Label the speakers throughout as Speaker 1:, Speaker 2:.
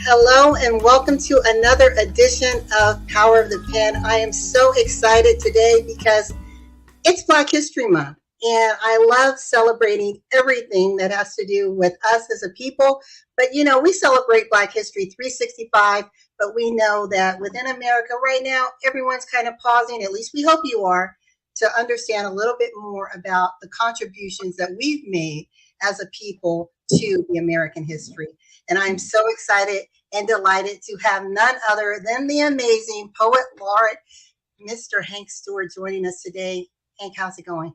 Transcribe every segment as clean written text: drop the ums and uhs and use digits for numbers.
Speaker 1: Hello and welcome to another edition of Power of the Pen. I am so excited today because it's Black History Month and I love celebrating everything that has to do with us as a people. But we celebrate Black History 365, but we know that within America right now, everyone's kind of pausing, at least we hope you are, to understand a little bit more about the contributions that we've made as a people to the American history. And I'm so excited and delighted to have none other than the amazing Poet Laureate, Mr. Hank Stewart, joining us today. Hank, how's it going?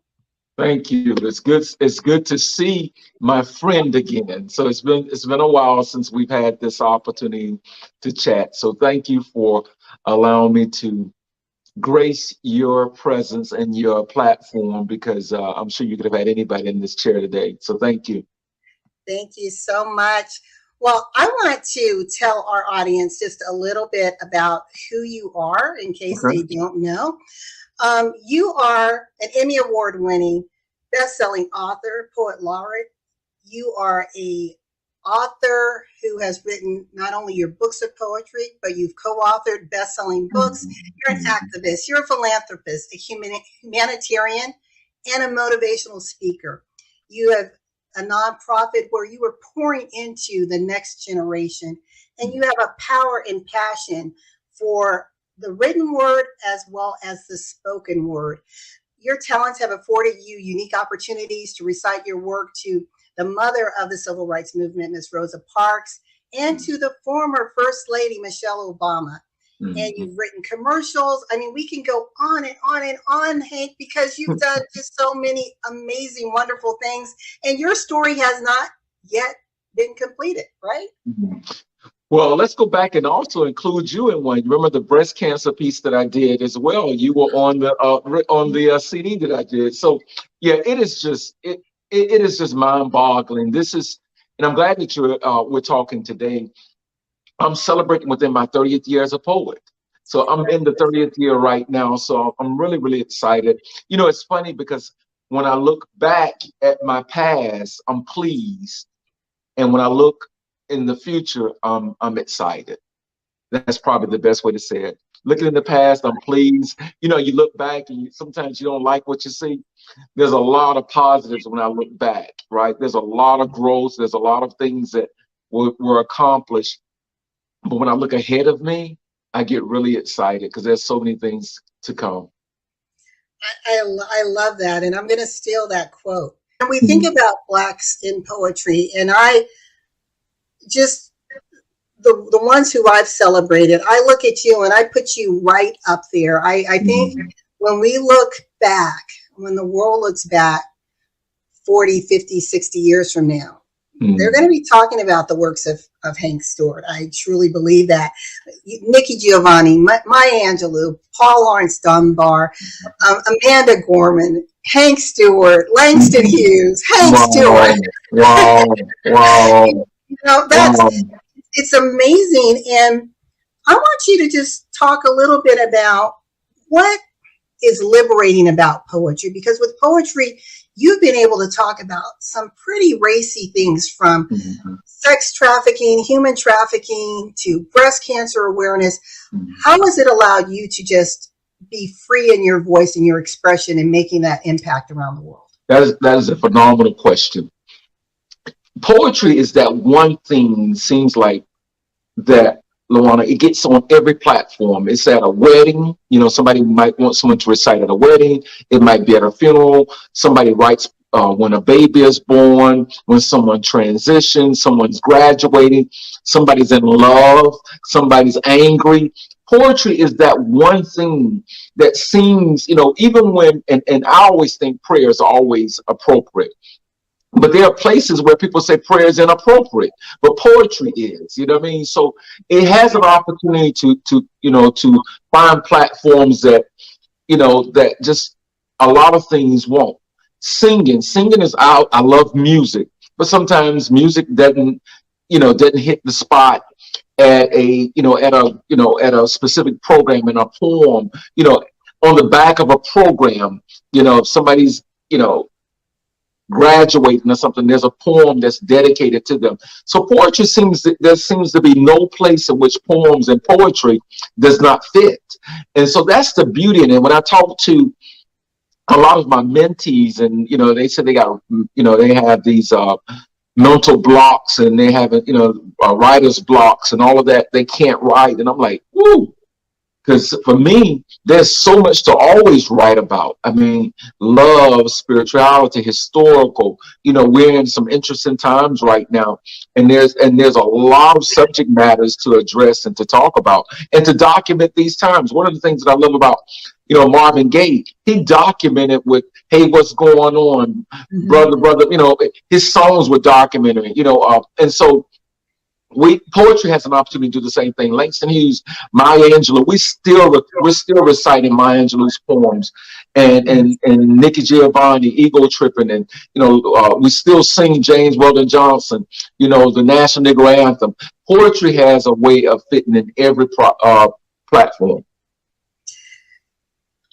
Speaker 2: Thank you. It's good. It's good to see my friend again. So it's been a while since we've had this opportunity to chat. So thank you for allowing me to grace your presence and your platform, because I'm sure you could have had anybody in this chair today. So thank you.
Speaker 1: Thank you so much. Well, I want to tell our audience just a little bit about who you are in case they don't know. You are an Emmy Award Winning, best-selling author, Poet Laureate. You are a author who has written not only your books of poetry, but you've co-authored best-selling books. You're an activist, you're a philanthropist, a humanitarian, and a motivational speaker. You have a nonprofit where you are pouring into the next generation, and you have a power and passion for the written word as well as the spoken word. Your talents have afforded you unique opportunities to recite your work to the mother of the civil rights movement, Ms. Rosa Parks, and to the former First Lady, Michelle Obama. And you've written commercials. I mean, we can go on and on and on, Hank, because you've done just so many amazing, wonderful things. And your story has not yet been completed, right?
Speaker 2: Well, let's go back and also include you in one. You remember the breast cancer piece that I did as well? You were on the CD that I did. So yeah, it is just mind-boggling. And I'm glad that we're talking today. I'm celebrating within my 30th year as a poet. So I'm in the 30th year right now. So I'm really, really excited. It's funny because when I look back at my past, I'm pleased. And when I look in the future, I'm excited. That's probably the best way to say it. Looking in the past, I'm pleased. You look back and sometimes you don't like what you see. There's a lot of positives when I look back, right? There's a lot of growth. There's a lot of things that were accomplished. But when I look ahead of me, I get really excited because there's so many things to come.
Speaker 1: I love that. And I'm going to steal that quote. And we think about Blacks in poetry, and I just, the ones who I've celebrated, I look at you and I put you right up there. I think when we look back, when the world looks back 40, 50, 60 years from now, they're going to be talking about the works of Hank Stewart. I truly believe that. Nikki Giovanni, Maya Angelou, Paul Laurence Dunbar, Amanda Gorman, Hank Stewart, Langston Hughes, Hank Stewart.
Speaker 2: Wow.
Speaker 1: It's amazing. And I want you to just talk a little bit about what is liberating about poetry, because with poetry, you've been able to talk about some pretty racy things, from sex trafficking, human trafficking, to breast cancer awareness. How has it allowed you to just be free in your voice and your expression and making that impact around the world?
Speaker 2: That is a phenomenal question. Poetry is that one thing, seems like, that, LaWanna, it gets on every platform. It's at a wedding. Somebody might want someone to recite at a wedding. It might be at a funeral. Somebody writes when a baby is born, when someone transitions, someone's graduating, somebody's in love, somebody's angry. Poetry is that one thing that seems, even when, and I always think prayer is always appropriate. But there are places where people say prayer is inappropriate, but poetry is, So it has an opportunity to find platforms that, that just a lot of things won't. Singing is out. I love music, but sometimes music doesn't hit the spot at a specific program in a poem, on the back of a program, if somebody's, graduating or something, there's a poem that's dedicated to them. So poetry there seems to be no place in which poems and poetry does not fit. And so that's the beauty in it. When I talk to a lot of my mentees, and they said they got, they have these mental blocks, and they have writer's blocks and all of that. They can't write, and I'm like, woo. Because for me, there's so much to always write about. I mean, love, spirituality, historical. We're in some interesting times right now, and there's a lot of subject matters to address and to talk about and to document these times. One of the things that I love about Marvin Gaye, he documented with, hey, what's going on, brother. His songs were documentary. And so. Poetry has an opportunity to do the same thing. Langston Hughes, Maya Angelou, we're still reciting Maya Angelou's poems, and Nikki Giovanni, Ego Tripping, and we still sing James Weldon Johnson, the National Negro Anthem. Poetry has a way of fitting in every platform.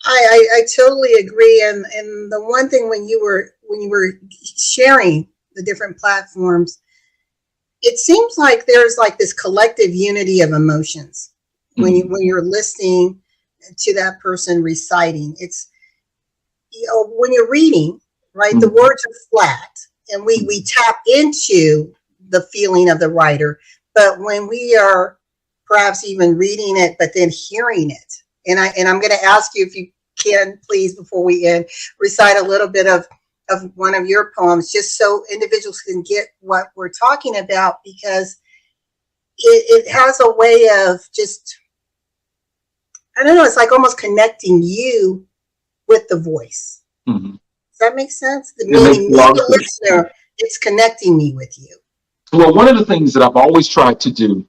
Speaker 1: I totally agree, and the one thing when you were sharing the different platforms, it seems like there's like this collective unity of emotions when you're listening to that person reciting. It's when you're reading, right? The words are flat, and we tap into the feeling of the writer. But when we are perhaps even reading it, but then hearing it, and I'm going to ask you, if you can, please, before we end, recite a little bit of one of your poems, just so individuals can get what we're talking about, because it has a way of just, I don't know, it's like almost connecting you with the voice. Does that make sense? Meaning the listener, it's connecting me with you.
Speaker 2: Well, one of the things that I've always tried to do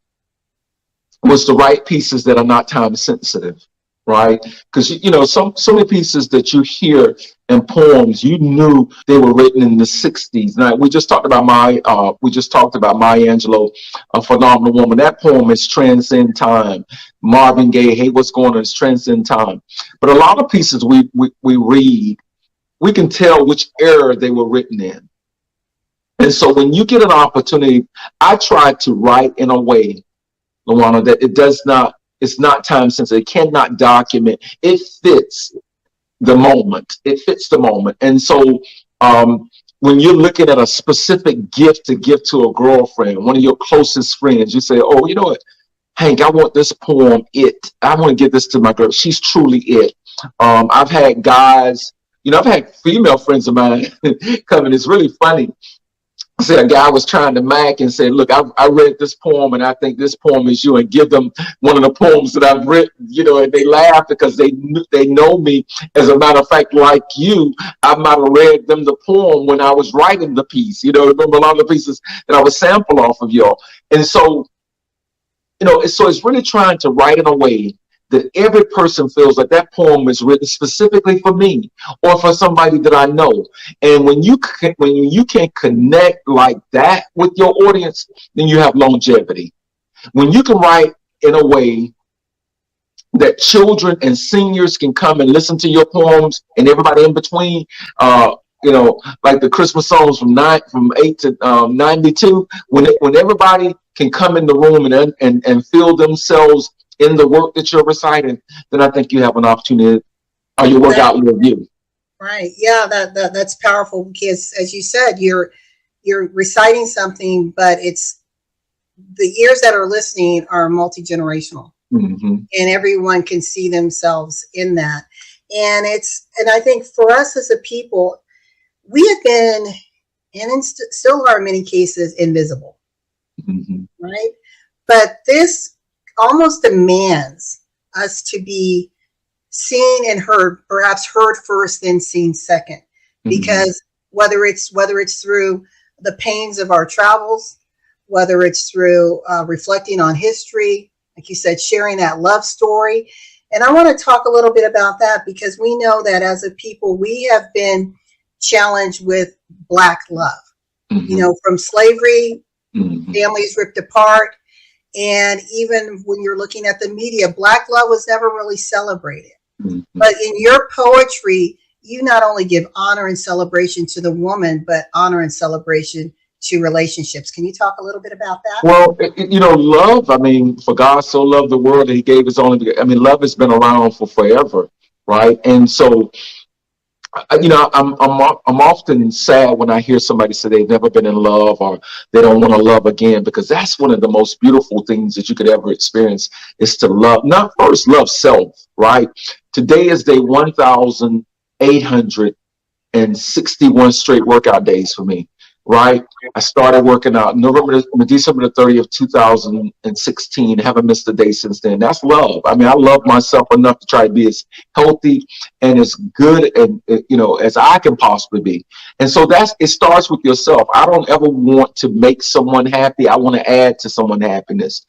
Speaker 2: was to write pieces that are not time sensitive. Right? Because, so many pieces that you hear in poems, you knew they were written in the 60s. Now, we just talked about Maya Angelou, A Phenomenal Woman. That poem is transcend time. Marvin Gaye, Hey, What's Going On, is transcend time. But a lot of pieces we read, we can tell which era they were written in. And so when you get an opportunity, I try to write in a way, LaWanna, that it's not time sensitive. It cannot document. It fits the moment. And so when you're looking at a specific gift to give to a girlfriend, one of your closest friends, you say, oh, you know what, Hank, I want this poem, I want to give this to my girl. She's truly it. I've had guys, I've had female friends of mine come, and it's really funny. So a guy was trying to mac and said, look, I read this poem, and I think this poem is you, and give them one of the poems that I've written, and they laugh because they know me. As a matter of fact, like you, I might have read them the poem when I was writing the piece. Remember a lot of the pieces that I would sample off of y'all. And so, so it's really trying to write in a way that every person feels like that poem is written specifically for me or for somebody that I know. And when you can connect like that with your audience, then you have longevity. When you can write in a way that children and seniors can come and listen to your poems, and everybody in between, like the Christmas songs from 8 to 92, when everybody can come in the room and feel themselves in the work that you're reciting, then I think you have an opportunity, or your work out with you.
Speaker 1: Right. Yeah, that's powerful, because as you said, you're reciting something, but it's the ears that are listening are multi-generational, and everyone can see themselves in that. And I think for us as a people, we have been, and still are in many cases, invisible, right? But this almost demands us to be seen and heard, perhaps heard first, then seen second, because whether it's through the pains of our travels, whether it's through reflecting on history, like you said, sharing that love story. And I want to talk a little bit about that, because we know that as a people, we have been challenged with Black love, from slavery, families ripped apart. And even when you're looking at the media, Black love was never really celebrated. But in your poetry, you not only give honor and celebration to the woman, but honor and celebration to relationships. Can you talk a little bit about that?
Speaker 2: Well, love, I mean, for God so loved the world that he gave his only, I mean, love has been around for forever, right? And so, I'm often sad when I hear somebody say they've never been in love or they don't want to love again, because that's one of the most beautiful things that you could ever experience, is to love, not first love self, right? Today is day 1,861 straight workout days for me, right? I started working out December the 30th, 2016. Haven't missed a day since then. That's love. I mean, I love myself enough to try to be as healthy and as good and as I can possibly be. And so it starts with yourself. I don't ever want to make someone happy. I want to add to someone's happiness.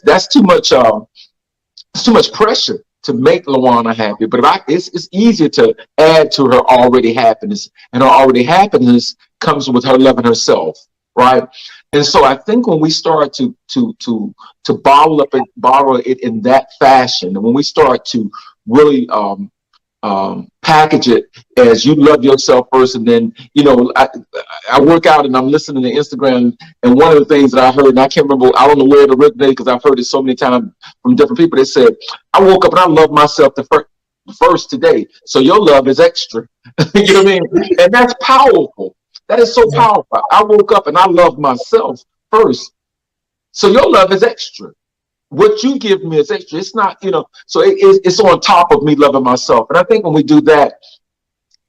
Speaker 2: That's too much. It's too much pressure to make LaWanna happy, but it's easier to add to her already happiness, and her already happiness comes with her loving herself, right? And so I think when we start to bottle it in that fashion, and when we start to really package it as you love yourself first, and then I work out and I'm listening to Instagram, and one of the things that I heard, and I can't remember, I don't know where it originated because I've heard it so many times from different people. They said, I woke up and I love myself the first today, so your love is extra. You know what I mean? And that's powerful. That is so powerful. I woke up and I love myself first, so your love is extra. What you give me is extra. It's not, so it's on top of me loving myself. And I think when we do that,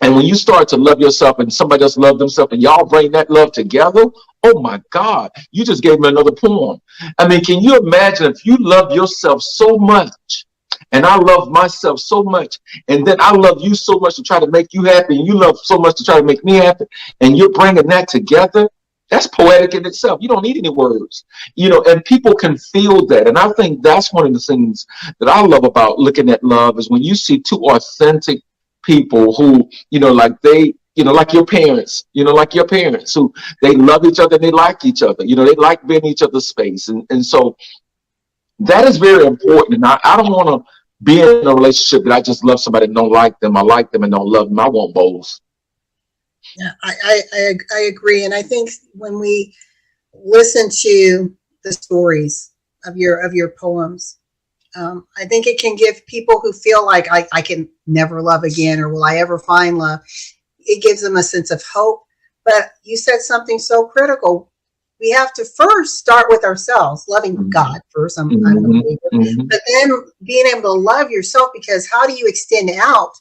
Speaker 2: and when you start to love yourself and somebody else love themselves, and y'all bring that love together, oh my God, you just gave me another poem. I mean, can you imagine if you love yourself so much, and I love myself so much, and then I love you so much to try to make you happy, and you love so much to try to make me happy, and you're bringing that together? That's poetic in itself. You don't need any words, and people can feel that. And I think that's one of the things that I love about looking at love, is when you see two authentic people who, like your parents, who they love each other and they like each other, they like being in each other's space. And so that is very important. And I don't want to be in a relationship that I just love somebody and don't like them. I like them and don't love them. I want both.
Speaker 1: Yeah, I agree. And I think when we listen to the stories of your poems, I think it can give people who feel like I can never love again, or will I ever find love? It gives them a sense of hope. But you said something so critical. We have to first start with ourselves, loving God first. I'm a believer. But then being able to love yourself, because how do you extend out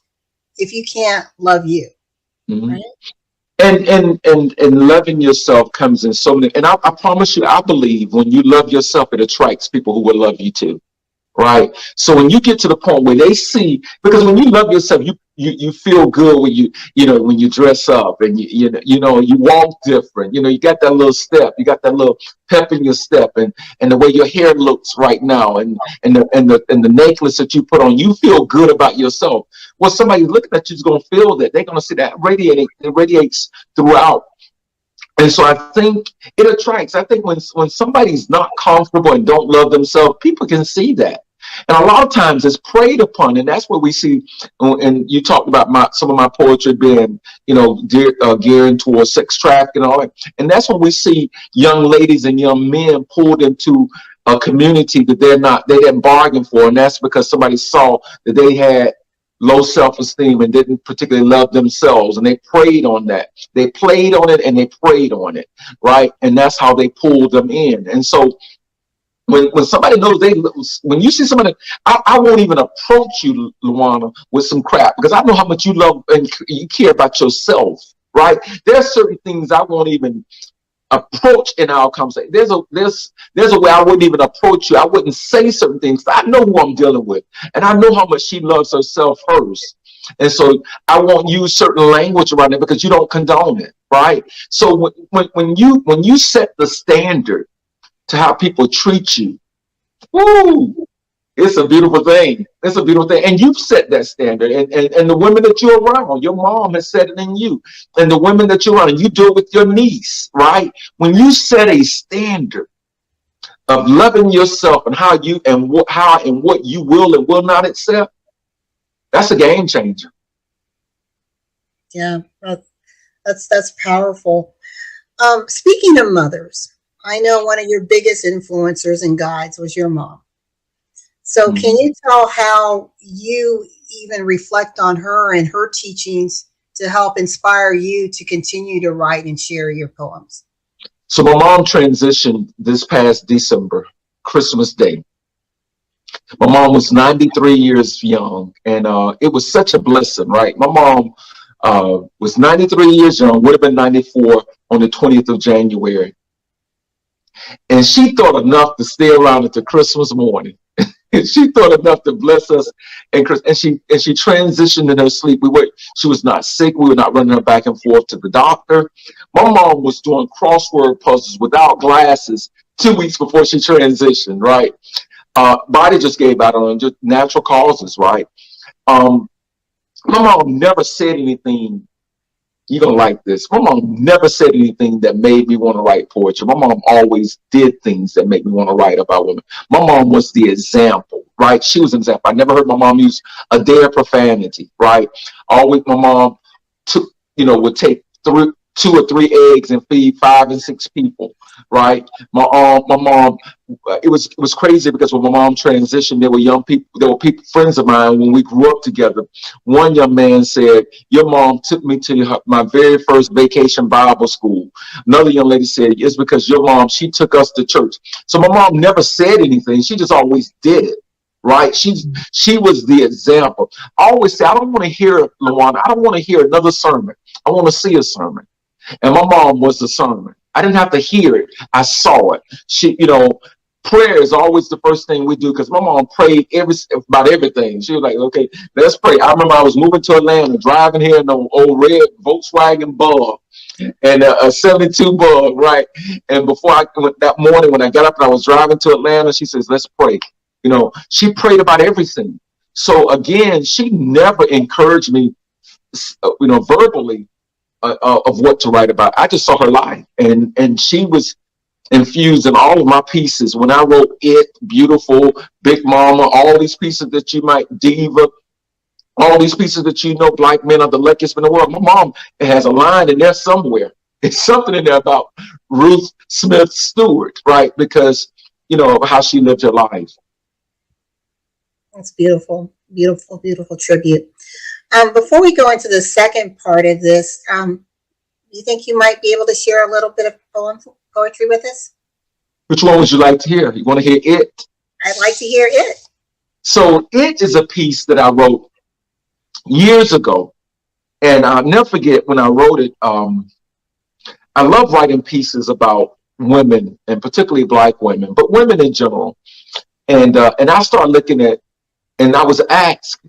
Speaker 1: if you can't love you? Right?
Speaker 2: And loving yourself comes in so many, and I promise you, I believe when you love yourself, it attracts people who will love you too, right? So when you get to the point where they see, because when you love yourself, you feel good when when you dress up and you walk different, you got that little step, you got that little pep in your step, and the way your hair looks right now, and the necklace that you put on, you feel good about yourself. Well, somebody looking at you is going to feel that. They're going to see that it radiates throughout. And so I think it attracts. I think when somebody's not comfortable and don't love themselves, people can see that. And a lot of times it's preyed upon, and that's what we see. And you talked about some of my poetry being, gearing towards sex trafficking and all that. And that's when we see young ladies and young men pulled into a community that they didn't bargain for, and that's because somebody saw that they had low self-esteem and didn't particularly love themselves, and they preyed on that. They played on it and they preyed on it, right? And that's how they pulled them in. And so when somebody knows when you see somebody, I won't even approach you, LaWanna, with some crap, because I know how much you love and you care about yourself, right? There are certain things I won't even approach in our conversation. There's a way I wouldn't even approach you. I wouldn't say certain things. I know who I'm dealing with, and I know how much she loves herself first. And so I won't use certain language around it because you don't condone it, right? So when you set the standard to how people treat you, woo, it's a beautiful thing. It's a beautiful thing. And you've set that standard. And the women that you're around, your mom has set it in you. And the women that you're around, and you do it with your niece, right? When you set a standard of loving yourself and how and what you will and will not accept, that's a game changer.
Speaker 1: Yeah, that's powerful. Speaking of mothers, I know one of your biggest influencers and guides was your mom. So can you tell how you even reflect on her and her teachings to help inspire you to continue to write and share your poems?
Speaker 2: So my mom transitioned this past December, Christmas Day. My mom was 93 years young, and it was such a blessing, right? My mom was 93 years young, would have been 94 on the 20th of January. And she thought enough to stay around until Christmas morning. She thought enough to bless us, and she transitioned in her sleep. She was not sick. We were not running her back and forth to the doctor. My mom was doing crossword puzzles without glasses 2 weeks before she transitioned. Right, body just gave out on just natural causes. Right. My mom never said anything. You're gonna like this. My mom never said anything that made me want to write poetry. My mom always did things that made me want to write about women. My mom was the example, right? She was an example. I never heard my mom use a day of profanity, right? Always my mom would take 2 or 3 eggs and feed 5 and 6 people, right? My mom, it was crazy because when my mom transitioned, there were young people, friends of mine when we grew up together. One young man said, "Your mom took me to my very first vacation Bible school." Another young lady said, "It's because your mom, she took us to church." So my mom never said anything. She just always did it. Right? She was the example. I always say, I don't want to hear, LaWanna, I don't want to hear another sermon. I want to see a sermon. And my mom was the sermon. I didn't have to hear it. I saw it. Prayer is always the first thing we do because my mom prayed about everything. She was like, "Okay, let's pray." I remember I was moving to Atlanta, driving here in an old red Volkswagen Bug and a 72 Bug, right? And that morning when I got up and I was driving to Atlanta, she says, "Let's pray." She prayed about everything. So again, she never encouraged me, verbally, of what to write about. I just saw her life, and she was infused in all of my pieces. When I wrote It, Beautiful, Big Mama, all these pieces that you might, Diva, all these pieces that Black men are the luckiest in the world. My mom has a line in there somewhere. It's something in there about Ruth Smith Stewart, right? Because how she lived her life.
Speaker 1: That's beautiful, beautiful, beautiful tribute. Before we go into the second part of this, do you think you might be able to share a little bit of poetry with us?
Speaker 2: Which one would you like to hear? You want to hear It?
Speaker 1: I'd like to hear It.
Speaker 2: So It is a piece that I wrote years ago. And I'll never forget when I wrote it. I love writing pieces about women, and particularly Black women, but women in general. And I started looking at, and I was asked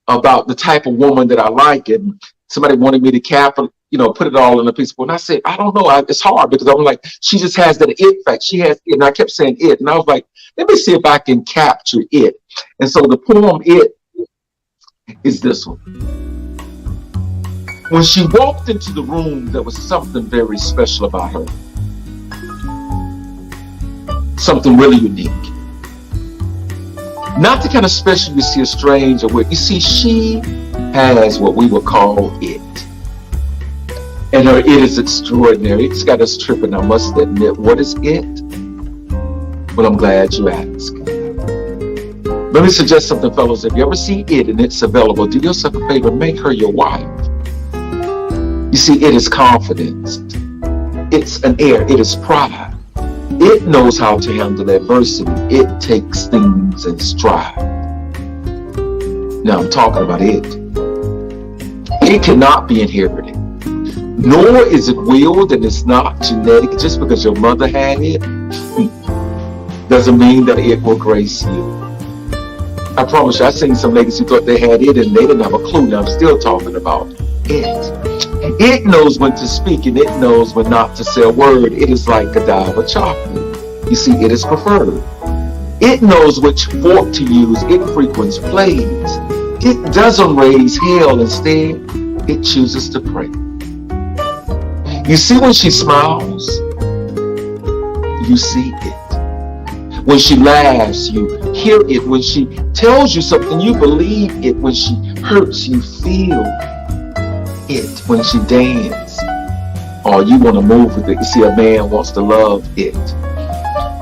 Speaker 2: about the type of woman that I like, and somebody wanted me to put it all in a piece. And I said, I don't know. It's hard because I'm like, she just has that it fact. She has it, and I kept saying it, and I was like, let me see if I can capture it. And so the poem It is this one. When she walked into the room, there was something very special about her. Something really unique. Not the kind of special you see a stranger with. You see, she has what we would call it. And her it is extraordinary. It's got us tripping, I must admit. What is it? Well, I'm glad you asked. Let me suggest something, fellas. If you ever see it and it's available, do yourself a favor, make her your wife. You see, it is confidence. It's an air. It is pride. It knows how to handle adversity. It takes things in stride. Now I'm talking about it. It cannot be inherited. Nor is it willed, and it's not genetic. Just because your mother had it doesn't mean that it will grace you. I promise you, I've seen some ladies who thought they had it and they didn't have a clue. Now I'm still talking about it. It knows when to speak and it knows when not to say a word. It is like Godiva chocolate. You see, it is preferred. It knows which fork to use. It frequents plays. It doesn't raise hell. Instead, it chooses to pray. You see, when she smiles, you see it. When she laughs, you hear it. When she tells you something, you believe it. When she hurts, you feel it when she dances, or you want to move with it. You see, a man wants to love it.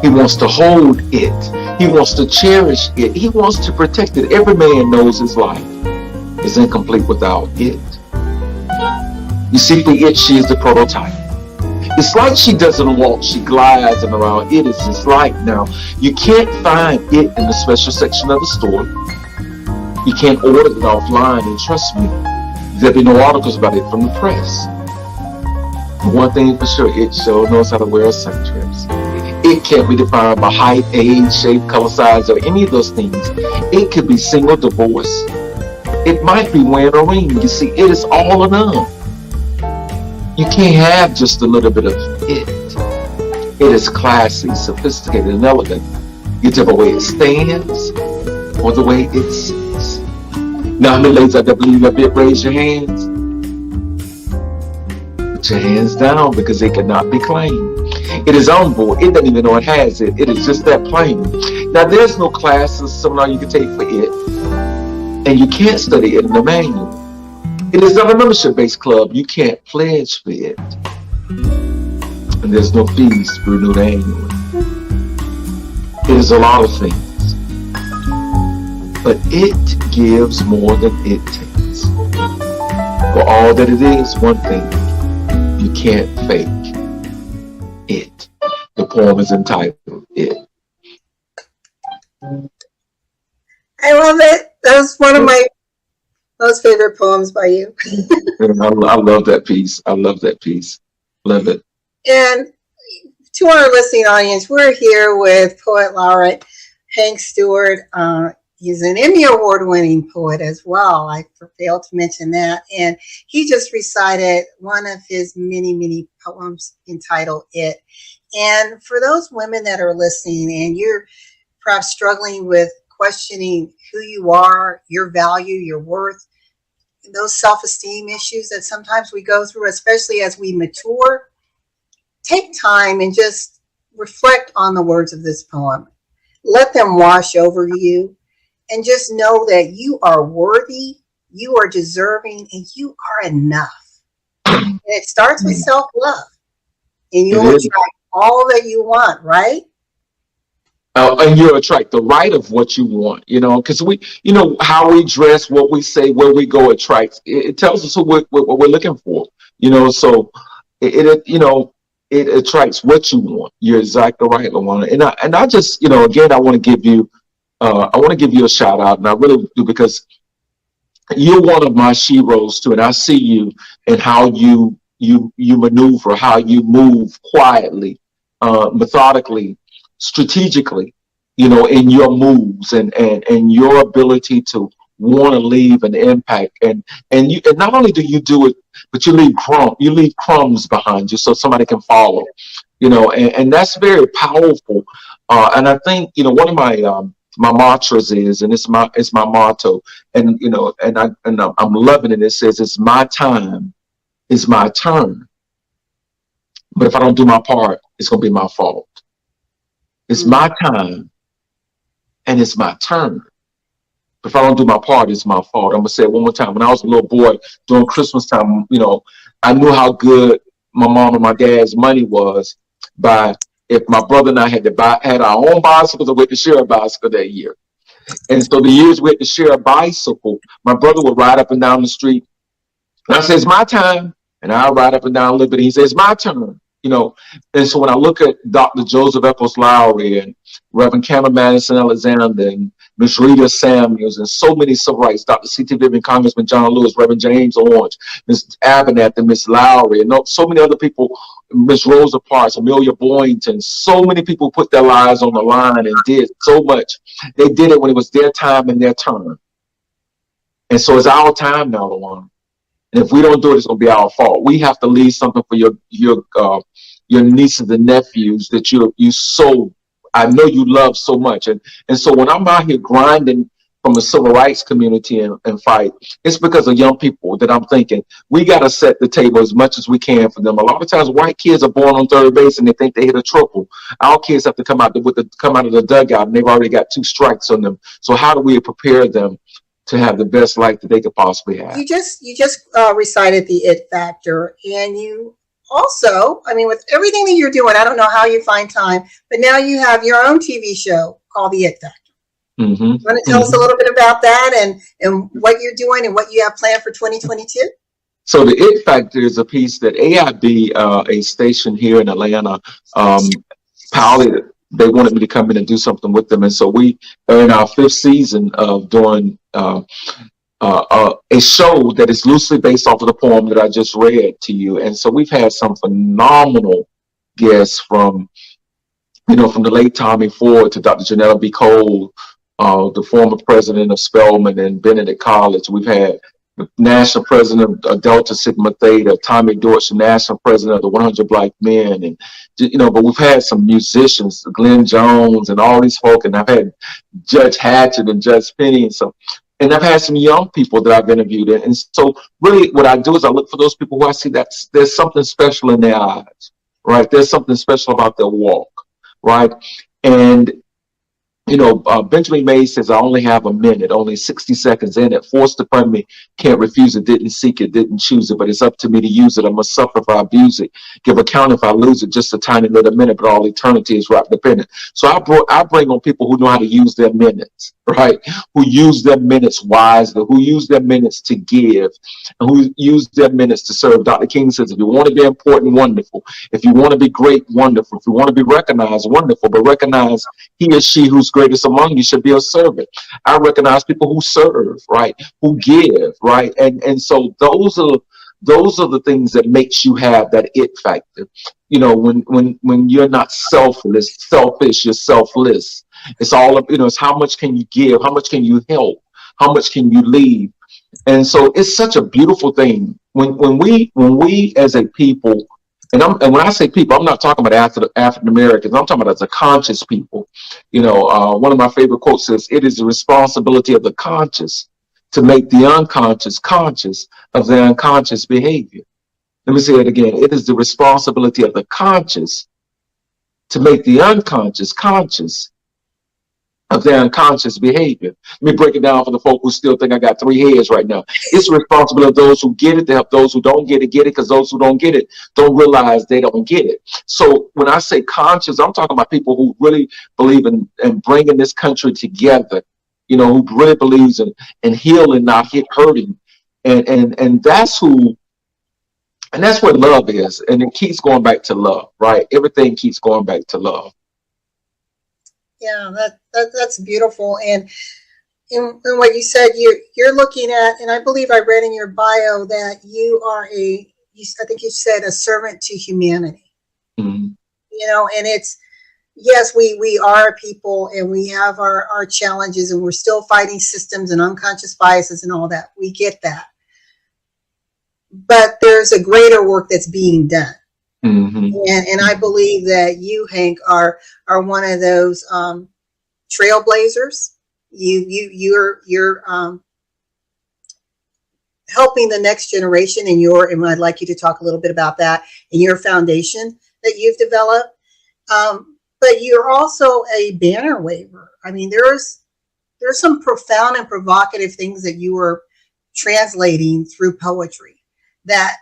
Speaker 2: He wants to hold it. He wants to cherish it. He wants to protect it. Every man knows his life is incomplete without it. You see, for it, she is the prototype. It's like she doesn't walk, she glides and around. It is just like, now, you can't find it in the special section of the store. You can't order it offline, and trust me, there'll be no articles about it from the press. One thing for sure, it sure knows how to wear a sundress. It can't be defined by height, age, shape, color, size, or any of those things. It could be single, divorce. It might be wearing a ring. You see, it is all or none. You can't have just a little bit of it. It is classy, sophisticated, and elegant. Either the way it stands or the way it sits. Now, how many ladies out there believe that bit? Raise your hands. Put your hands down, because it cannot be claimed. It is on board. It doesn't even know it has it. It is just that plain. Now, there's no classes seminar you can take for it, and you can't study it in the manual. It is not a membership-based club. You can't pledge for it. And there's no fees to be renewed annually. It is a lot of things. But it gives more than it takes. For all that it is, one thing, you can't fake it. The poem is entitled It.
Speaker 1: I love it. That was one of my most favorite poems by you.
Speaker 2: I love that piece. I love that piece. Love it.
Speaker 1: And to our listening audience, we're here with Poet Laureate Hank Stewart. He's an Emmy Award Winning poet as well. I failed to mention that. And he just recited one of his many, many poems entitled It. And for those women that are listening and you're perhaps struggling with questioning who you are, your value, your worth, those self-esteem issues that sometimes we go through, especially as we mature, take time and just reflect on the words of this poem. Let them wash over you, and just know that you are worthy, you are deserving, and you are enough. And it starts with self-love, and you'll attract all that you want, right?
Speaker 2: And you attract the right of what you want, because we, how we dress, what we say, where we go attracts. It tells us what we're looking for, so it attracts what you want. You're exactly right, LaWanna. And I just, again, I want to give you a shout out, and I really do, because you're one of my sheroes too, and I see you and how you maneuver, how you move quietly, methodically, strategically, in your moves and your ability to want to leave an impact, and not only do you do it, but you leave crumbs behind you so somebody can follow, and that's very powerful. And I think one of my mantras is, and it's my motto, and I'm loving it. It says, "It's my time, it's my turn. But if I don't do my part, it's gonna be my fault. It's my time, and it's my turn. If I don't do my part, it's my fault." I'm gonna say it one more time. When I was a little boy during Christmas time, I knew how good my mom and my dad's money was by if my brother and I had our own bicycles, or we had to share a bicycle that year. And so the years we had to share a bicycle, my brother would ride up and down the street, and I say, "It's my time," and I ride up and down a little bit, and he says, "It's my turn." And so when I look at Dr. Joseph Eccles Lowry and Reverend Cameron Madison Alexander and Miss Rita Samuels and so many civil rights, Dr. C.T. Vivian, Congressman John Lewis, Reverend James Orange, Miss Abernathy, and Miss Lowry, and so many other people, Miss Rosa Parks, Amelia Boynton, so many people put their lives on the line and did so much. They did it when it was their time and their turn. And so it's our time now, LaWanna. And if we don't do it, it's going to be our fault. We have to leave something for your nieces and nephews that I know you love so much. And so when I'm out here grinding from the civil rights community and fight, it's because of young people that I'm thinking we got to set the table as much as we can for them. A lot of times white kids are born on third base and they think they hit a triple. Our kids have to come out of the dugout and they've already got 2 strikes on them. So how do we prepare them to have the best life that they could possibly have.
Speaker 1: You just recited the it factor, and you also, I mean, with everything that you're doing, I don't know how you find time, but now you have your own TV show called The It Factor.
Speaker 2: Mm-hmm.
Speaker 1: You want to tell us a little bit about that and what you're doing and what you have planned for 2022?
Speaker 2: So The It Factor is a piece that AIB, a station here in Atlanta, piloted. They wanted me to come in and do something with them. And so we are in our 5th season of doing a show that is loosely based off of the poem that I just read to you. And so we've had some phenomenal guests from the late Tommy Ford to Dr. Janetta B. Cole, the former president of Spelman and Benedict College. We've had the national president of Delta Sigma Theta, Tommy Dortch, the national president of the 100 Black Men. And, but we've had some musicians, Glenn Jones and all these folk. And I've had Judge Hatchett and Judge Penny. And I've had some young people that I've interviewed. And so really what I do is I look for those people who I see that there's something special in their eyes, right? There's something special about their walk, right? And Benjamin Mays says, I only have a minute, only 60 seconds in it. Forced upon me, can't refuse it, didn't seek it, didn't choose it, but it's up to me to use it. I must suffer if I abuse it, give account if I lose it, just a tiny little minute, but all eternity is wrapped up in it. So I bring on people who know how to use their minutes, right? Who use their minutes wisely, who use their minutes to give, and who use their minutes to serve. Dr. King says, if you want to be important, wonderful. If you want to be great, wonderful. If you want to be recognized, wonderful, but recognize he or she who's greatest among you should be a servant. I recognize people who serve, right? Who give, right? And so those are the things that makes you have that it factor. When you're not selfish, you're selfless. It's all of, it's how much can you give? How much can you help? How much can you leave? And so it's such a beautiful thing when we as a people, and when I say people, I'm not talking about African Americans. I'm talking about as a conscious people. One of my favorite quotes says, "It is the responsibility of the conscious to make the unconscious conscious of their unconscious behavior." Let me say it again. It is the responsibility of the conscious to make the unconscious conscious of their unconscious behavior. Let me break it down for the folk who still think I got 3 heads right now. It's responsible of those who get it to help those who don't get it, because those who don't get it don't realize they don't get it. So when I say conscious, I'm talking about people who really believe in bringing this country together, who really believes in healing, not hurting. And that's who, and that's what love is. And it keeps going back to love, right? Everything keeps going back to love.
Speaker 1: Yeah, that's beautiful. And in what you said, you're looking at, and I believe I read in your bio that you are I think you said a servant to humanity.
Speaker 2: Mm-hmm.
Speaker 1: And it's, yes, we are people and we have our challenges and we're still fighting systems and unconscious biases and all that. We get that. But there's a greater work that's being done.
Speaker 2: Mm-hmm.
Speaker 1: And I believe that you, Hank, are one of those trailblazers. You're helping the next generation, and I'd like you to talk a little bit about that in your foundation that you've developed. But you're also a banner waver. I mean, there's some profound and provocative things that you are translating through poetry that,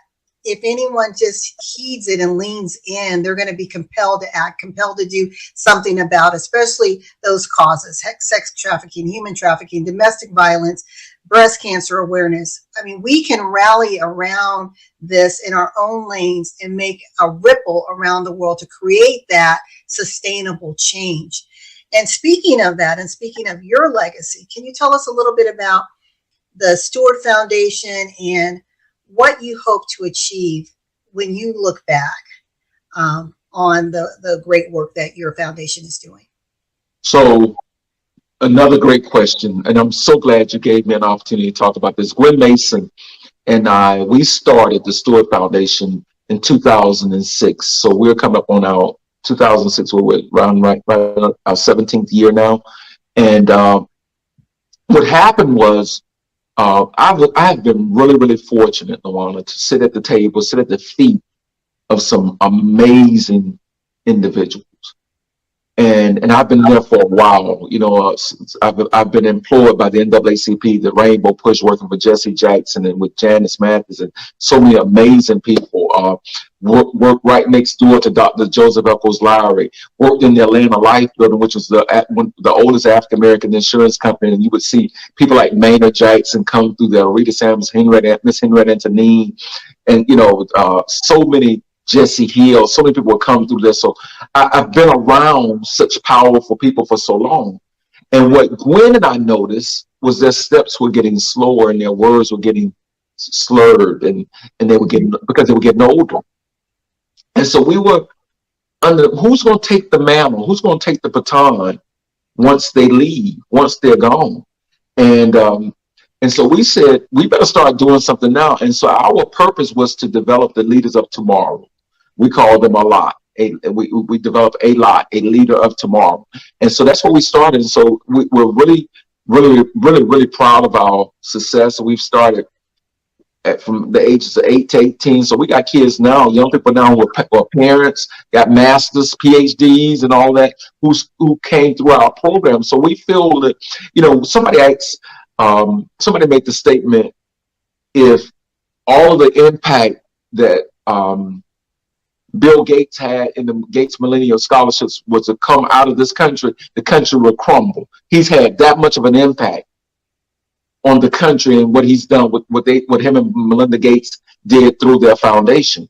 Speaker 1: if anyone just heeds it and leans in, they're going to be compelled to act, compelled to do something about, especially those causes: sex trafficking, human trafficking, domestic violence, breast cancer awareness. I mean, we can rally around this in our own lanes and make a ripple around the world to create that sustainable change. And speaking of that, and speaking of your legacy, can you tell us a little bit about the Stuart Foundation and what you hope to achieve when you look back on the great work that your foundation is doing?
Speaker 2: So another great question, and I'm so glad you gave me an opportunity to talk about this. Gwen Mason and we started the Stuart Foundation in 2006. So we're coming up on our 2006, we're around right our 17th year now. And what happened was, I have been really, really fortunate, LaWanna, to sit at the table, sit at the feet of some amazing individuals. And I've been there for a while. You know, I've been employed by the NAACP, the Rainbow Push, working with Jesse Jackson and with Janice Mathis and so many amazing people. Worked right next door to Dr. Joseph Eccles Lowry. Worked in the Atlanta Life Building, which was the oldest African American insurance company, and you would see people like Maynard Jackson come through there, Rita Samuels, Miss Henrietta Antonine, and so many. Jesse Hill, so many people would come through this. So I've been around such powerful people for so long. And what Gwen and I noticed was their steps were getting slower and their words were getting slurred, and they were getting, because they were getting older. And so we were under, who's going to take the mantle? Who's going to take the baton once they leave, once they're gone? And so we said, we better start doing something now. And so our purpose was to develop the leaders of tomorrow. We call them a lot. We developed a lot, a leader of tomorrow. And so that's what we started. And so we're really proud of our success. We've started from the ages of 8 to 18. So we got kids now, young people now who are parents, got masters, PhDs and all that, who came through our program. So we feel that, somebody asks, somebody made the statement, if all the impact that Bill Gates had in the Gates Millennial Scholarships was to come out of this country, the country would crumble. He's had that much of an impact on the country and what he's done with what him and Melinda Gates did through their foundation.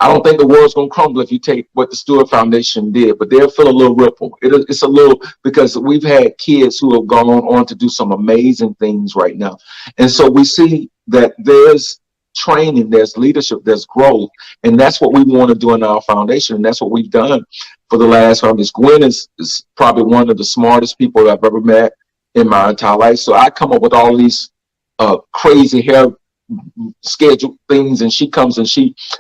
Speaker 2: I don't think the world's going to crumble if you take what the Stuart Foundation did, but they'll feel a little ripple. It's a little, because we've had kids who have gone on to do some amazing things right now. And so we see that there's training, there's leadership, there's growth. And that's what we want to do in our foundation. And that's what we've done for the last 5 years. Gwen is probably one of the smartest people I've ever met in my entire life. So I come up with all these crazy hair scheduled things, and she comes and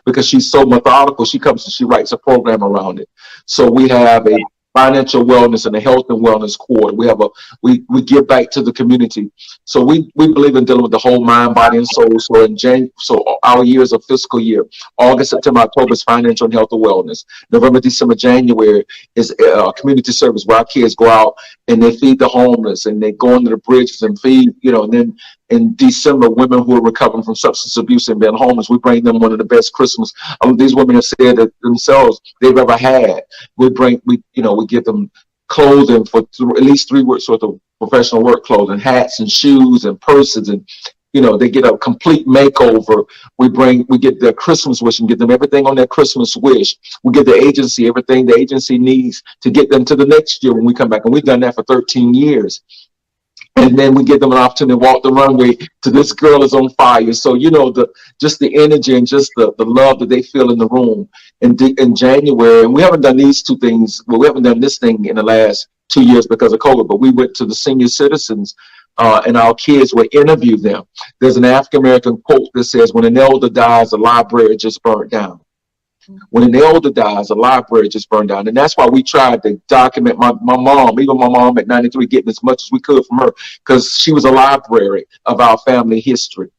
Speaker 2: because she's so methodical, she comes and she writes a program around it. So we have a financial wellness and a health and wellness quarter. We have we give back to the community. So we believe in dealing with the whole mind, body, and soul. So our year is a fiscal year. August, September, October is financial and health and wellness. November, December, January is community service, where our kids go out and they feed the homeless and they go under the bridges and feed, and then in December, women who are recovering from substance abuse and being homeless, we bring them one of the best Christmas. These women have said that themselves they've ever had. We give them clothing for at least 3 weeks worth of professional work clothing, hats and shoes and purses, and they get a complete makeover. We get their Christmas wish and give them everything on their Christmas wish. We give the agency everything the agency needs to get them to the next year when we come back, and we've done that for 13 years. And then we give them an opportunity to walk the runway to This Girl Is on Fire. So, just the energy and just the love that they feel in the room in January. And we haven't done these 2 things. Well, we haven't done this thing in the last 2 years because of COVID, but we went to the senior citizens and our kids would interview them. There's an African-American quote that says, when an elder dies, a library just burnt down. When an elder dies, a library just burned down. And that's why we tried to document my mom, even my mom at 93, getting as much as we could from her, because she was a library of our family history.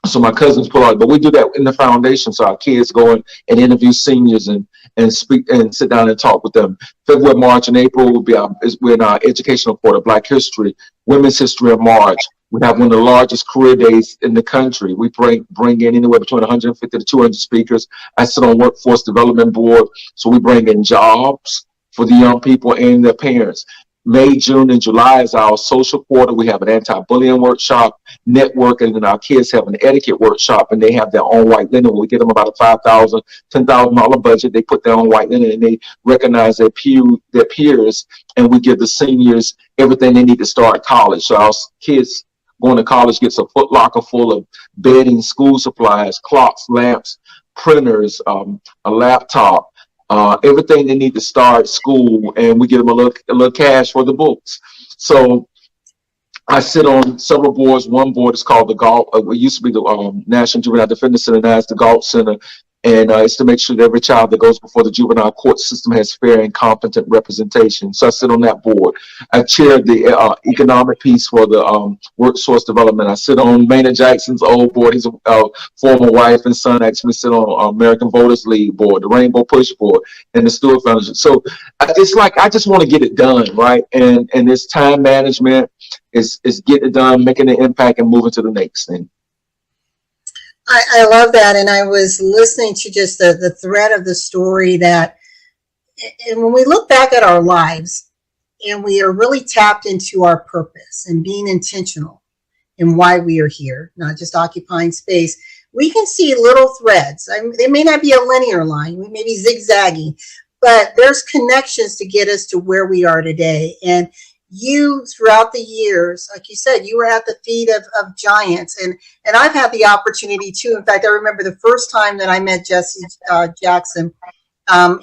Speaker 2: So my cousins put out, but we do that in the foundation. So our kids go in and interview seniors and speak and sit down and talk with them. February, March, and April will be we're in our educational quarter, Black History, Women's History in March. We have one of the largest career days in the country. We bring in anywhere between 150 to 200 speakers. I sit on Workforce Development Board, so we bring in jobs for the young people and their parents. May, June, and July is our social quarter. We have an anti-bullying workshop, networking, and our kids have an etiquette workshop, and they have their own white linen. We give them about a $5,000, $10,000 budget. They put their own white linen, and they recognize their peers, and we give the seniors everything they need to start college. So our kids going to college gets a Foot Locker full of bedding, school supplies, clocks, lamps, printers, a laptop, everything they need to start school, and we give them a little cash for the books. So I sit on several boards. One board is called the Galt. It used to be the National Juvenile Defender Center. Now it's the Galt Center. And it's to make sure that every child that goes before the juvenile court system has fair and competent representation. So I sit on that board. I chair the economic piece for the workforce development. I sit on Maynard Jackson's old board. His former wife and son actually sit on American Voters League board, the Rainbow Push board, and the Stuart Foundation. So it's like I just want to get it done, right? And it's time management. It's getting it done, making an impact, and moving to the next thing.
Speaker 1: I love that. And I was listening to just the thread of the story that, and when we look back at our lives and we are really tapped into our purpose and being intentional in why we are here, not just occupying space, we can see little threads. They may not be a linear line, we may be zigzagging, but there's connections to get us to where we are today. And you, throughout the years, like you said, you were at the feet of giants, and I've had the opportunity too. In fact, I remember the first time that I met Jesse Jackson.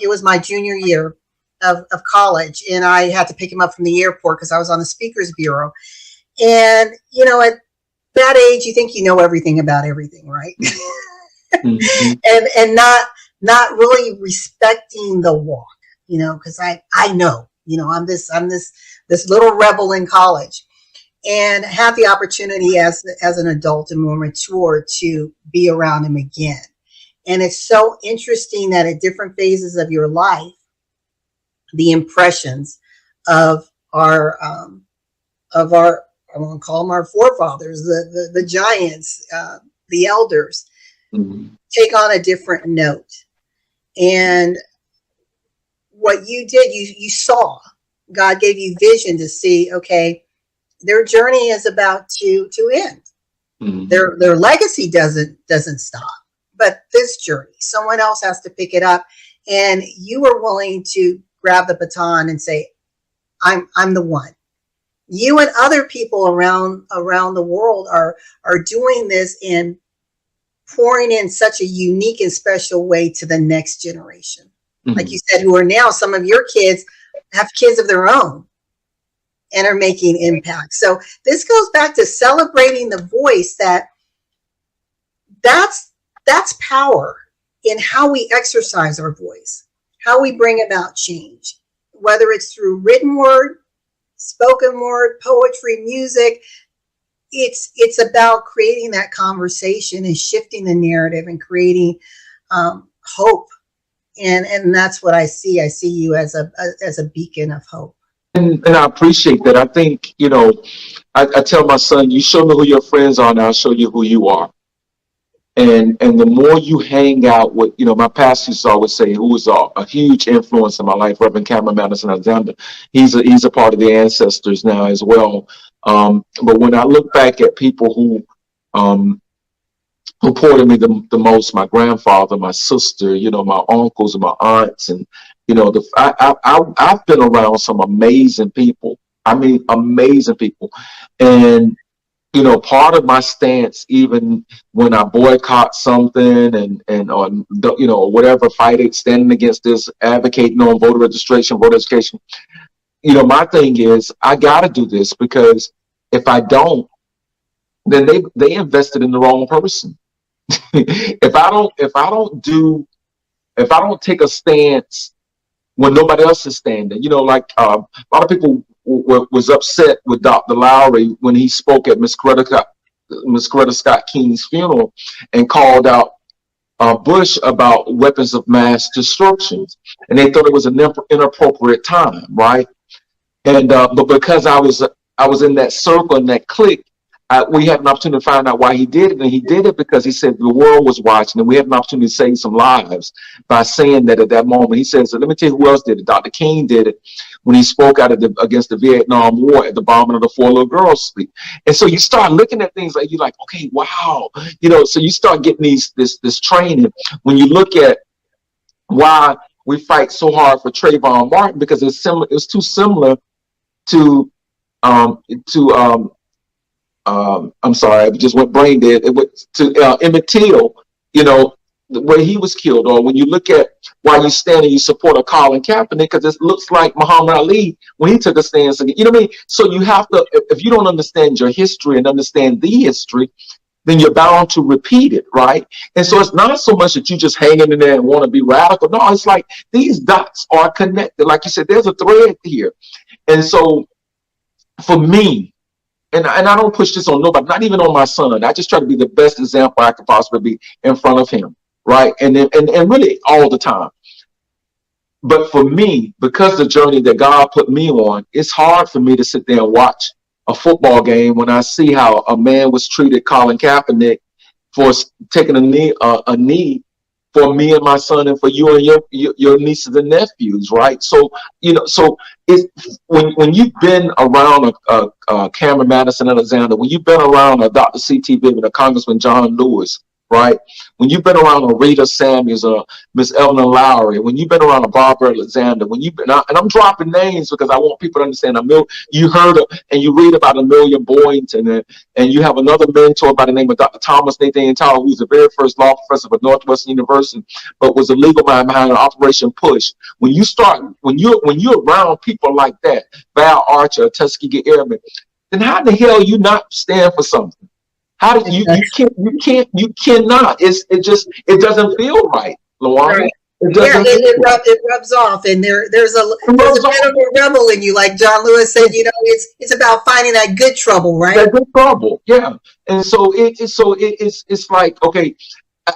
Speaker 1: It was my junior year of college, and I had to pick him up from the airport because I was on the speakers bureau. And you know, at that age, you think you know everything about everything, right? Mm-hmm. and not really respecting the walk, you know, because I know, you know, I'm this little rebel in college, and had the opportunity as an adult and more mature to be around him again. And it's so interesting that at different phases of your life, the impressions of our I want to call them our forefathers, the giants, the elders, mm-hmm. take on a different note. And what you did, you saw. God gave you vision to see, okay, their journey is about to end. Mm-hmm. Their legacy doesn't stop, but this journey, someone else has to pick it up. And you were willing to grab the baton and say, I'm the one. You and other people around the world are doing this and pouring in such a unique and special way to the next generation. Mm-hmm. Like you said, who are now, some of your kids have kids of their own and are making impact. So this goes back to celebrating the voice. That's power in how we exercise our voice, how we bring about change, whether it's through written word, spoken word, poetry, music. It's about creating that conversation and shifting the narrative and creating hope. And that's what I see. I see you as a beacon of hope.
Speaker 2: And I appreciate that. I think, you know, I tell my son, you show me who your friends are and I'll show you who you are. And the more you hang out with, you know, my pastor used to always say, who was a huge influence in my life, Reverend Cameron Madison Alexander. He's a part of the ancestors now as well. But when I look back at people who poured in me the most, my grandfather, my sister, you know, my uncles and my aunts, and you know, I've been around some amazing people. I mean, amazing people. And you know, part of my stance, even when I boycott something and on, you know, whatever, fighting, standing against this, advocating on voter registration, voter education, you know, my thing is I got to do this, because if I don't, then they invested in the wrong person. If I don't take a stance when nobody else is standing, you know, like a lot of people was upset with Dr. Lowry when he spoke at Miss Coretta Scott King's funeral and called out Bush about weapons of mass destruction, and they thought it was an inappropriate time, right? And but because I was in that circle and that clique, we had an opportunity to find out why he did it, and he did it because he said the world was watching, and we had an opportunity to save some lives by saying that at that moment. He says, let me tell you who else did it. Dr. King did it when he spoke out against the Vietnam War at the bombing of the 4 little girls' sleep. And so you start looking at things like, you're like, okay, wow, you know. So you start getting this training when you look at why we fight so hard for Trayvon Martin, because it's similar. It's too similar to I'm sorry, I just went brain dead. It went to Emmett Till, you know, where he was killed. Or when you look at why you stand and you support a Colin Kaepernick, because it looks like Muhammad Ali when he took a stance again. You know what I mean? So you have to, if you don't understand your history and understand the history, then you're bound to repeat it, right? And so it's not so much that you just hanging in there and want to be radical. No, it's like these dots are connected. Like you said, there's a thread here. And so for me, and I don't push this on nobody, not even on my son. I just try to be the best example I could possibly be in front of him, right? And really all the time. But for me, because the journey that God put me on, it's hard for me to sit there and watch a football game when I see how a man was treated, Colin Kaepernick, for taking a knee for me and my son and for you and your nieces and nephews, right? So, so it's when you've been around a Cameron Madison Alexander, when you've been around a Dr. C.T. Vivian, a Congressman John Lewis, right? When you've been around a Rita Samuels or Miss Evelyn Lowry, when you've been around a Barbara Alexander, when you've been, and I'm dropping names because I want people to understand. You heard and you read about Amelia Boynton, and you have another mentor by the name of Dr. Thomas Nathan Tower, who's the very first law professor at Northwestern University, but was a legal mind behind Operation Push. When you're around people like that, Val Archer, Tuskegee Airmen, then how the hell you not stand for something? How do you cannot? It doesn't feel right, LaWanna.
Speaker 1: Right. It rubs off, and there's a bit of a rebel in you, like John Lewis said. It's about finding that good trouble, right?
Speaker 2: That good trouble, yeah. And so it's like, okay,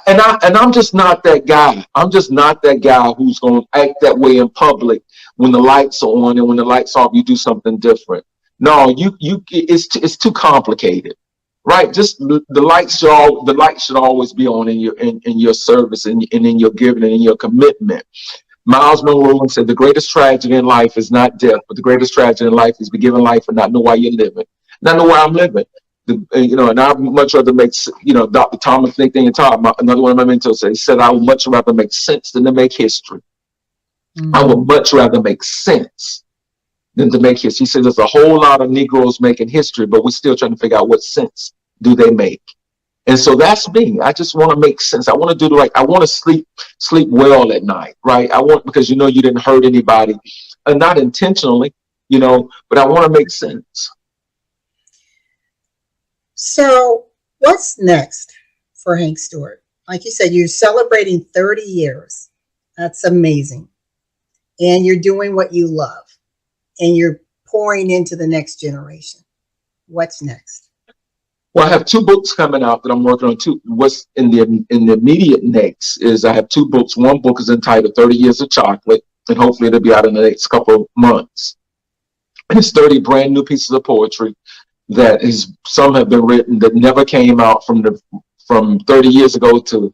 Speaker 2: and I'm just not that guy. I'm just not that guy who's going to act that way in public when the lights are on, and when the lights off, you do something different. No, it's too complicated. Right, just the lights should always be on in your service and in your giving and in your commitment. Miles Monroe said the greatest tragedy in life is not death, but the greatest tragedy in life is be given life and not know why you're living, not know why I'm living. And I'd much rather make, Dr. Thomas Nathan Todd, another one of my mentors, said I would much rather make sense than to make history. Mm-hmm. I would much rather make sense than to make history. He says there's a whole lot of Negroes making history, but we're still trying to figure out what sense do they make. And so that's me. I just want to make sense. I want to do the right. I want to sleep well at night, right? Because you didn't hurt anybody, not intentionally, but I want to make sense.
Speaker 1: So what's next for Hank Stewart? Like you said, you're celebrating 30 years. That's amazing. And you're doing what you love. And you're pouring into the next generation. What's next?
Speaker 2: Well, I have 2 books coming out that I'm working on. What's in the immediate next is I have 2 books. One book is entitled 30 Years of Chocolate, and hopefully it'll be out in the next couple of months. And it's 30 brand new pieces of poetry some have been written that never came out from 30 years ago to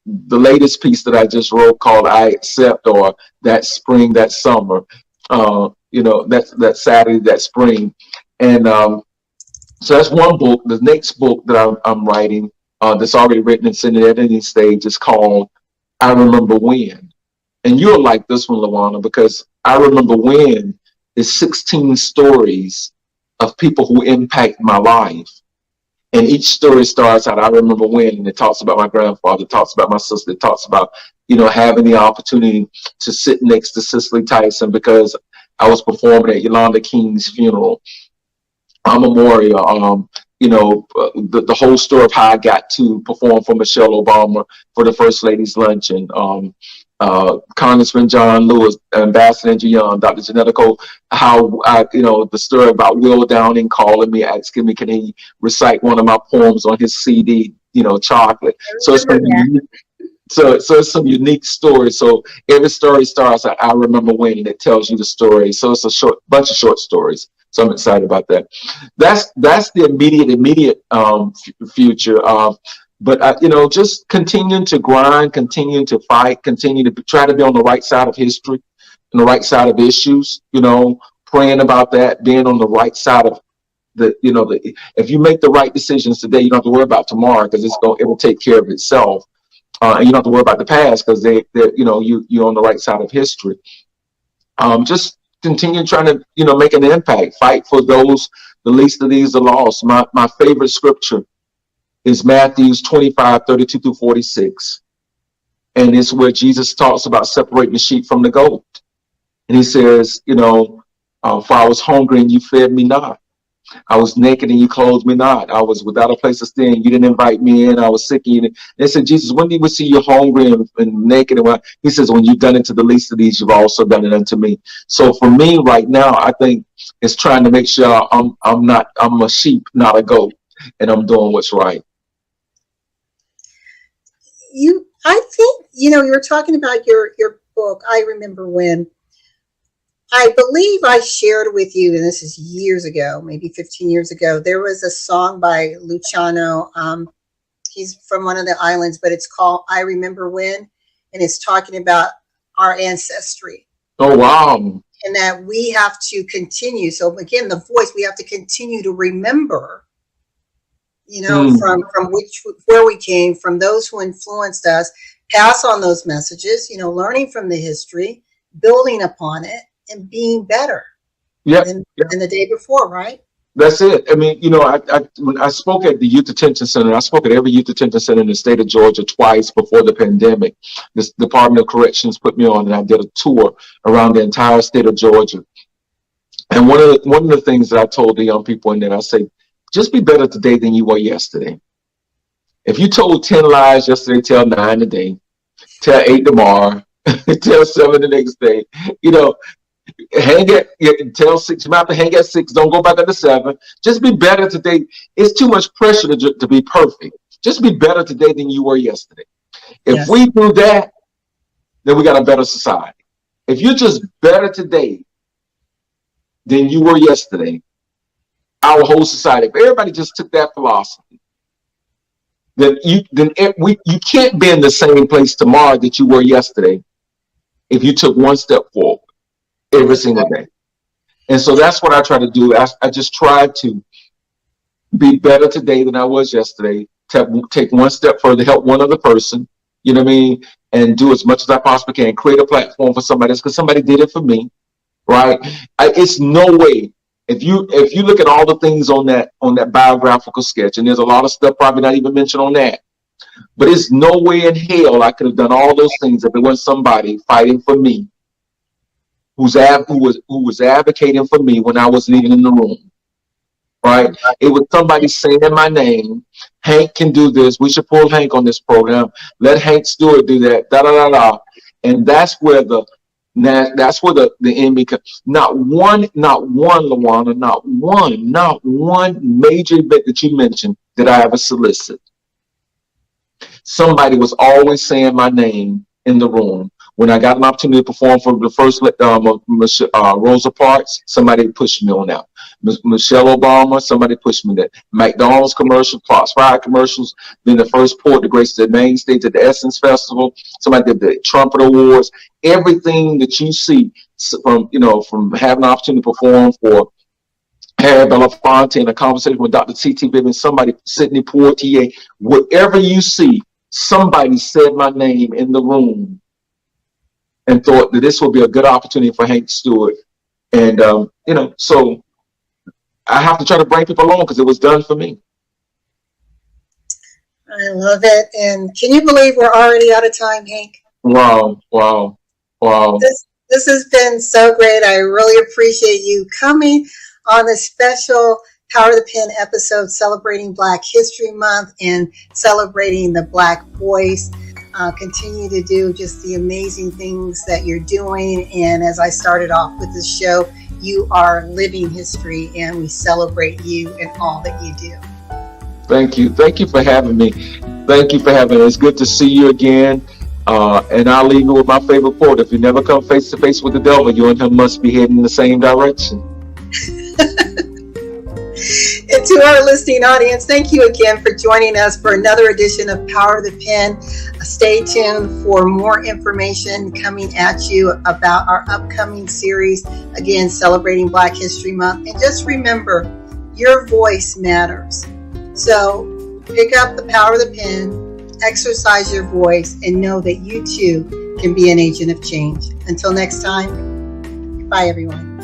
Speaker 2: the latest piece that I just wrote called I Accept, or That Spring, That Summer. That Saturday, that spring. And so that's one book. The next book that I'm writing, that's already written and in the editing stage, is called I Remember When. And you'll like this one, LaWanna, because I Remember When is 16 stories of people who impact my life. And each story starts out, I remember when, and it talks about my grandfather, it talks about my sister, it talks about, having the opportunity to sit next to Cicely Tyson because I was performing at Yolanda King's funeral, memorial, the whole story of how I got to perform for Michelle Obama for the First Lady's Luncheon, Congressman John Lewis, Ambassador Andrew Young, Dr. Janetta Cole, how the story about Will Downing calling me, asking me, can he recite one of my poems on his CD, Chocolate. So it's some unique stories. So every story starts at I Remember When, and it tells you the story. So it's a bunch of short stories. So I'm excited about that. That's the immediate future. But just continuing to grind, continuing to fight, continue to try to be on the right side of history, on the right side of issues. Praying about that, being on the right side of if you make the right decisions today, you don't have to worry about tomorrow because it will take care of itself. And you don't have to worry about the past because you're on the right side of history. Just continue trying to make an impact, fight for those, the least of these are lost. My favorite scripture is Matthew 25:32-46. And it's where Jesus talks about separating the sheep from the goat. And he says, for I was hungry and you fed me not. I was naked and you clothed me not. I was without a place to stand. You didn't invite me in. I was sick. And they said, Jesus, when did we see you hungry and naked? And he says, when you've done it to the least of these, you've also done it unto me. So for me right now, I think it's trying to make sure I'm a sheep, not a goat, and I'm doing what's right.
Speaker 1: I think, you were talking about your book. I remember when, I believe I shared with you, and this is years ago, maybe 15 years ago, there was a song by Luciano. He's from one of the islands, but it's called I Remember When, and it's talking about our ancestry.
Speaker 2: Oh, wow.
Speaker 1: And that we have to continue. So again, the voice, we have to continue to remember, from where we came, from those who influenced us, pass on those messages, learning from the history, building upon it, and being better than the day before, right?
Speaker 2: That's it. I mean, when I spoke at the Youth Detention Center, I spoke at every Youth Detention Center in the state of Georgia twice before the pandemic. This Department of Corrections put me on, and I did a tour around the entire state of Georgia. And one of the things that I told the young people in there, I say, just be better today than you were yesterday. If you told 10 lies yesterday, tell 9 today, tell 8 tomorrow, tell 7 the next day. Tell 6. You might have to hang at 6. Don't go back up to 7. Just be better today. It's too much pressure to be perfect. Just be better today than you were yesterday. If we do that, then we got a better society. If you're just better today than you were yesterday, our whole society, if everybody just took that philosophy, then you can't be in the same place tomorrow that you were yesterday if you took one step forward every single day. And so that's what I try to do. I just try to be better today than I was yesterday, take one step further, help one other person, and do as much as I possibly can, create a platform for somebody else because somebody did it for me, right? It's no way. If you look at all the things on that biographical sketch, and there's a lot of stuff probably not even mentioned on that, but it's no way in hell I could have done all those things if it wasn't somebody fighting for me, who was advocating for me when I wasn't even in the room, right? It was somebody saying my name. Hank can do this. We should pull Hank on this program. Let Hank Stewart do that. Da da da da. And that's where the Emmy. Not one, LaWanna, not one major event that you mentioned that I ever solicited. Somebody was always saying my name in the room. When I got an opportunity to perform for the first Rosa Parks, somebody pushed me on that. Michelle Obama, somebody pushed me that. McDonald's commercial, Fox 5 commercials. Then the first Poet to grace the main stage at the Essence Festival. Somebody did the Trumpet Awards. Everything that you see from having an opportunity to perform for Harry Belafonte and a conversation with Dr. T.T. Vivian, somebody, Sidney Poitier, whatever you see, somebody said my name in the room and thought that this would be a good opportunity for Hank Stewart. And, so I have to try to bring people along because it was done for me.
Speaker 1: I love it. And can you believe we're already out of time, Hank?
Speaker 2: Wow. This
Speaker 1: has been so great. I really appreciate you coming on this special Power of the Pen episode celebrating Black History Month and celebrating the Black voice. Continue to do just the amazing things that you're doing. And as I started off with this show, you are living history, and we celebrate you and all that you do.
Speaker 2: Thank you. Thank you for having me. It's good to see you again. And I'll leave you with my favorite quote. If you never come face to face with the devil, you and him must be heading in the same direction.
Speaker 1: And to our listening audience, thank you again for joining us for another edition of Power of the Pen. Stay tuned for more information coming at you about our upcoming series, again, celebrating Black History Month. And just remember, your voice matters. So pick up the power of the pen, exercise your voice, and know that you too can be an agent of change. Until next time, bye everyone.